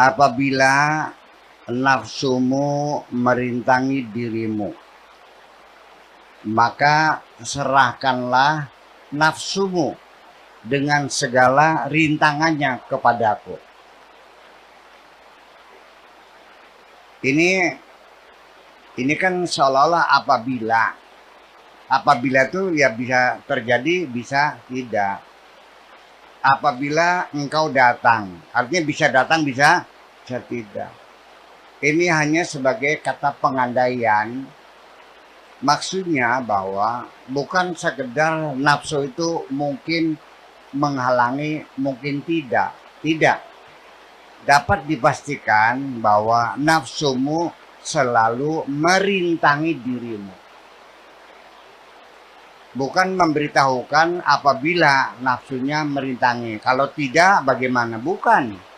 Apabila nafsumu merintangi dirimu, maka serahkanlah nafsumu dengan segala rintangannya kepadaku. Ini kan seolah-olah apabila itu ya bisa terjadi, bisa tidak. Apabila engkau datang, artinya bisa datang, bisa tidak. Ini hanya sebagai kata pengandaian. Maksudnya bahwa bukan sekedar nafsu itu mungkin menghalangi, mungkin tidak. Tidak. Dapat dipastikan bahwa nafsumu selalu merintangi dirimu. Bukan memberitahukan apabila nafsunya merintangi. Kalau tidak, bagaimana? Bukan.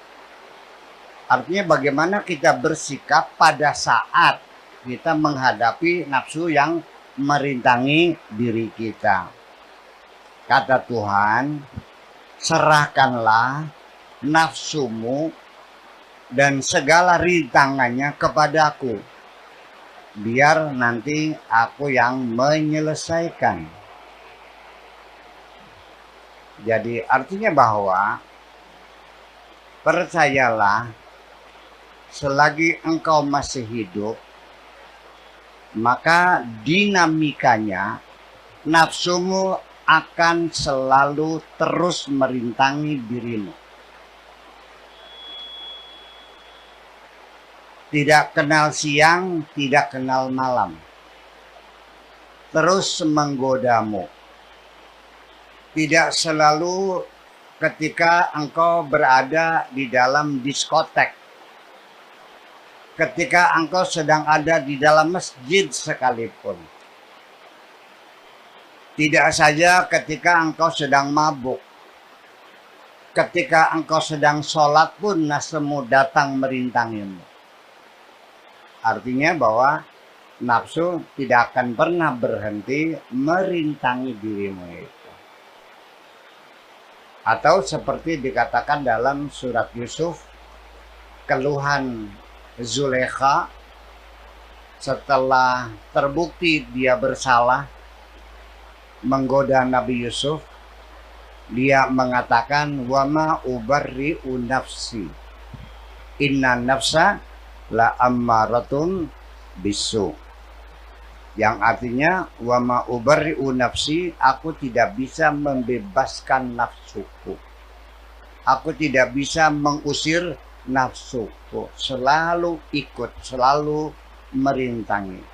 Artinya bagaimana kita bersikap pada saat kita menghadapi nafsu yang merintangi diri kita. Kata Tuhan, serahkanlah nafsumu dan segala rintangannya kepadaku, biar nanti aku yang menyelesaikan. Jadi artinya bahwa percayalah, selagi engkau masih hidup, maka dinamikanya nafsumu akan selalu terus merintangi dirimu. Tidak kenal siang, tidak kenal malam. Terus menggodamu. Tidak selalu ketika engkau berada di dalam diskotek. Ketika engkau sedang ada di dalam masjid sekalipun. Tidak saja ketika engkau sedang mabuk. Ketika engkau sedang sholat pun nafsumu datang merintangimu. Artinya bahwa nafsu tidak akan pernah berhenti merintangi dirimu itu. Atau seperti dikatakan dalam surat Yusuf, keluhan Zulekha setelah terbukti dia bersalah menggoda Nabi Yusuf, dia mengatakan wama ubarri'u nafsi inna nafsa la ammaratun bisu, yang artinya wama ubarri'u nafsi, aku tidak bisa membebaskan nafsuku, aku tidak bisa mengusir nafsuku, selalu ikut, selalu merintangi.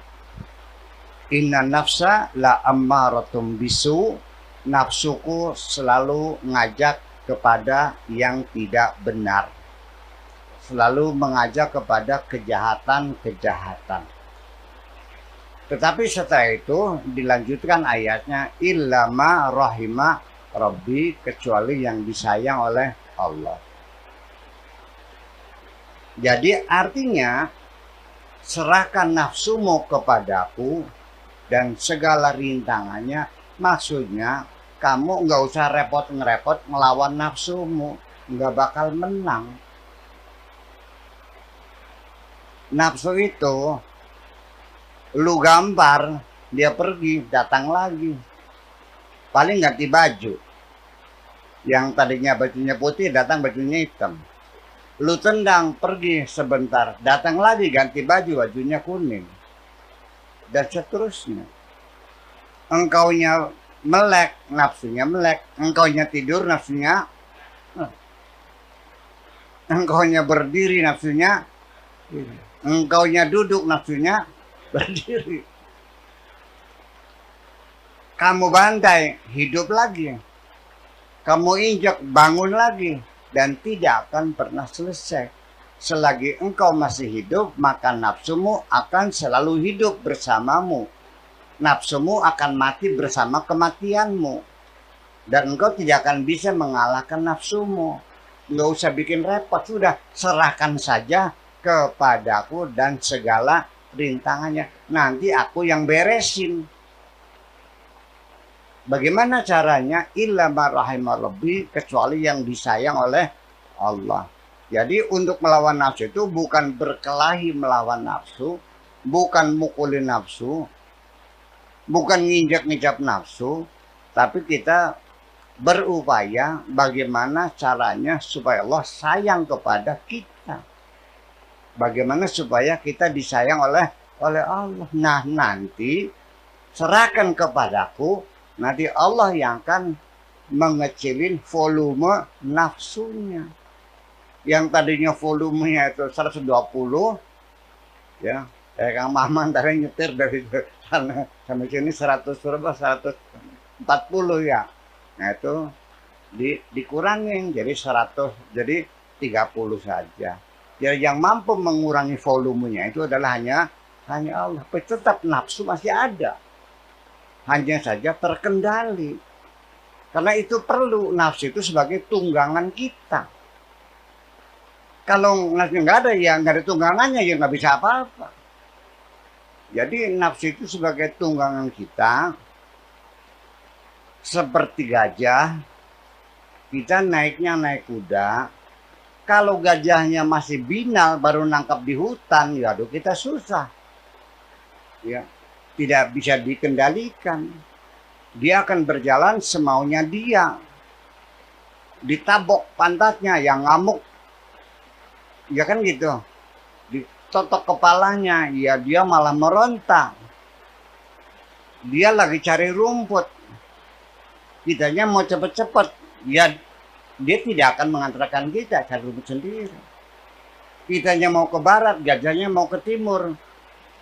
Inna nafsa la ammaratun bisu, nafsuku selalu ngajak kepada yang tidak benar, selalu mengajak kepada kejahatan-kejahatan. Tetapi setelah itu dilanjutkan ayatnya, illama rahima rabbi, kecuali yang disayang oleh Allah. Jadi artinya serahkan nafsumu kepadaku dan segala rintangannya, maksudnya kamu nggak usah repot-ngerepot ngelawan nafsumu, nggak bakal menang. Nafsu itu lu gampar, dia pergi, datang lagi. Paling ganti baju. Yang tadinya bajunya putih, datang bajunya hitam. Lu tendang, pergi sebentar, datang lagi ganti baju, bajunya kuning. Dan seterusnya. Engkaunya melek, nafsunya melek. Engkaunya tidur, nafsunya. Engkaunya berdiri, nafsunya. Engkaunya duduk, nafsunya berdiri. Kamu bantai, hidup lagi. Kamu injak, bangun lagi. Dan tidak akan pernah selesai. Selagi engkau masih hidup, maka nafsumu akan selalu hidup bersamamu. Nafsumu akan mati bersama kematianmu. Dan engkau tidak akan bisa mengalahkan nafsumu. Nggak usah bikin repot, sudah serahkan saja kepadaku dan segala rintangannya. Nanti aku yang beresin. Bagaimana caranya? Illa ma rahimah rabbi, kecuali yang disayang oleh Allah. Jadi untuk melawan nafsu itu bukan berkelahi melawan nafsu, bukan mukulin nafsu, bukan nginjak-nginjak nafsu, tapi kita berupaya bagaimana caranya supaya Allah sayang kepada kita. Bagaimana supaya kita disayang oleh Allah. Nah, nanti serahkan kepadaku, nanti Allah yang akan mengecilin volume nafsunya. Yang tadinya volumenya itu 120, ya, Kang Maman tadi nyetir dari sana sampai sini 100 berapa, 140 ya. Nah itu dikurangin jadi 100, jadi 30 saja. Jadi yang mampu mengurangi volumenya itu adalah hanya Allah. Tapi tetap nafsu masih ada, hanya saja terkendali. Karena itu perlu nafsu itu sebagai tunggangan kita. Kalau nafsu nggak ada, ya nggak ada tunggangannya, ya nggak bisa apa-apa. Jadi nafsu itu sebagai tunggangan kita, seperti gajah, kita naiknya naik kuda. Kalau gajahnya masih binal, baru nangkap di hutan, ya aduh kita susah. Ya, tidak bisa dikendalikan. Dia akan berjalan semaunya dia. Ditabok pantatnya, yang ngamuk. Ya kan gitu. Ditotok kepalanya, ya dia malah meronta. Dia lagi cari rumput. Kitanya mau cepet-cepet, ya dia tidak akan mengantarkan kita cari rumput sendiri. Kitanya mau ke barat, gajahnya mau ke timur.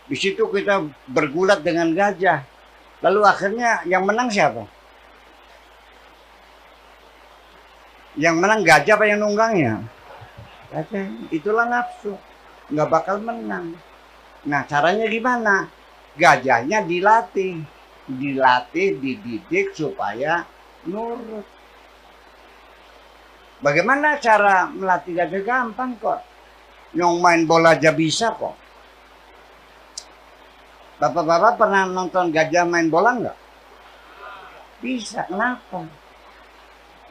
Di situ kita bergulat dengan gajah. Lalu akhirnya yang menang siapa? Yang menang gajah apa yang nunggangnya? Gajah. Itulah nafsu. Nggak bakal menang. Nah, caranya gimana? Gajahnya dilatih, dididik supaya nurut. Bagaimana cara melatih gajah? Gampang kok. Yang main bola aja bisa kok. Bapak-bapak pernah nonton gajah main bola nggak? Bisa, kenapa?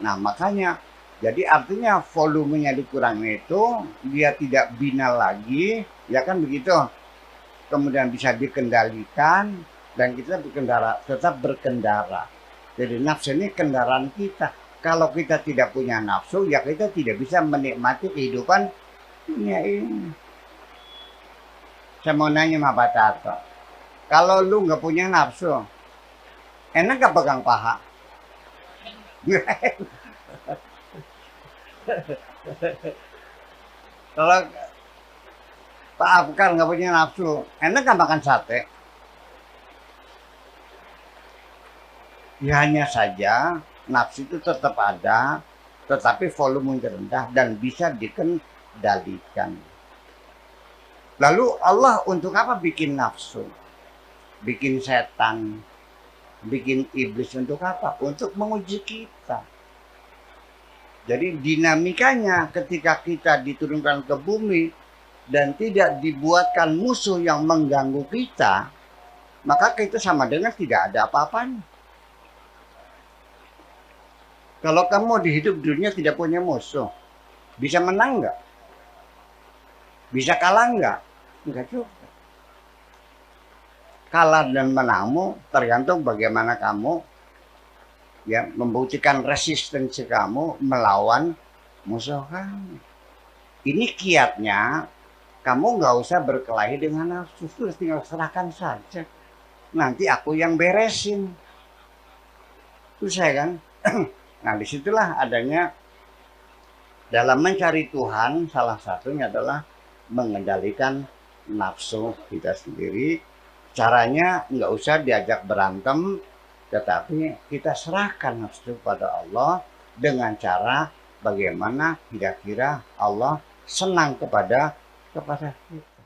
Nah, makanya, jadi artinya volumenya dikurangi itu, dia tidak binal lagi, ya kan begitu. Kemudian bisa dikendalikan, dan kita tetap berkendara. Jadi nafsu ini kendaraan kita. Kalau kita tidak punya nafsu, ya kita tidak bisa menikmati kehidupan dunia ini. Saya mau nanya sama Pak Tato, kalau lu nggak punya nafsu, enak gak pegang paha? Kalau Pak Afkar nggak punya nafsu, enak gak makan sate? Ya hanya saja nafsu itu tetap ada, tetapi volume rendah dan bisa dikendalikan. Lalu Allah untuk apa bikin nafsu? Bikin setan, bikin iblis untuk apa? Untuk menguji kita. Jadi dinamikanya ketika kita diturunkan ke bumi dan tidak dibuatkan musuh yang mengganggu kita, maka kita sama dengan tidak ada apa-apanya. Kalau kamu di hidup dunia tidak punya musuh, bisa menang nggak? Bisa kalah nggak? Enggak juga. Kalah dan menangmu tergantung bagaimana kamu ya membuktikan resistensi kamu melawan musuh kamu. Ini kiatnya, kamu nggak usah berkelahi dengan nafsu, tinggal serahkan saja. Nanti aku yang beresin. Susah kan? Nah, disitulah adanya dalam mencari Tuhan, salah satunya adalah mengendalikan nafsu kita sendiri. Caranya nggak usah diajak berantem, tetapi kita serahkan nafsu pada Allah dengan cara bagaimana kira-kira Allah senang kepada kita.